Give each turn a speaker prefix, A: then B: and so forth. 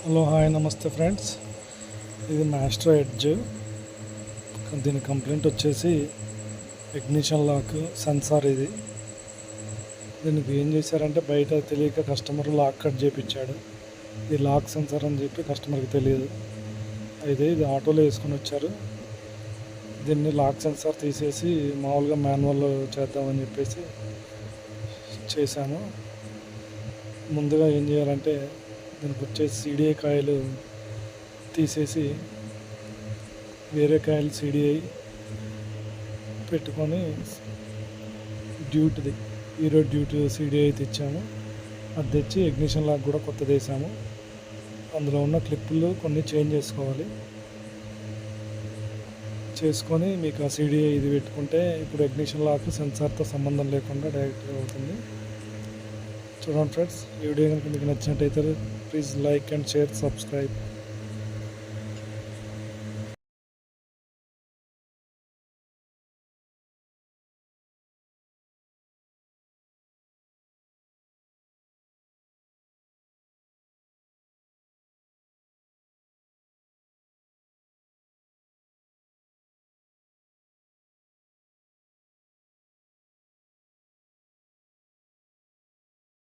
A: Hello hi నమస్తే friends. ఇది master edge. దీని కంప్లైంట్ వచ్చేసి ఇగ్నిషన్ లాక్ సెన్సార్. దీనికి ఏం చేశారంటే బయట తెలియక కస్టమర్ లాక్ కట్ చేయించాడు. ఇది లాక్ సెన్సార్ అని చెప్పి కస్టమర్కి తెలియదు. అయితే ఇది ఆటోలో వేసుకొని వచ్చారు. దీన్ని లాక్ సెన్సార్ తీసేసి మామూలుగా మాన్యువల్లో చేద్దామని చెప్పేసి చేశాము. ముందుగా ఏం చేయాలంటే దీనికి వచ్చేసి సిడిఐ కాయిల్ తీసేసి వేరే కాయిల్ సిడిఐ పెట్టుకొని హీరో డ్యూటీ సిడిఐ తెచ్చాము. అది తెచ్చి ఇగ్నిషన్ లాక్ కూడా కొత్తది వేసాము. అందులో ఉన్న క్లిప్పులు కొన్ని చేంజ్ చేసుకొని మీకు ఆ సిడిఐ ఇది పెట్టుకుంటే ఇప్పుడు ఇగ్నిషన్ లాక్ సెన్సార్తో సంబంధం లేకుండా డైరెక్ట్గా అవుతుంది. చూడండి ఫ్రెండ్స్, ఈ వీడియో కనుక మీకు నచ్చినట్టయితే please like and share, subscribe.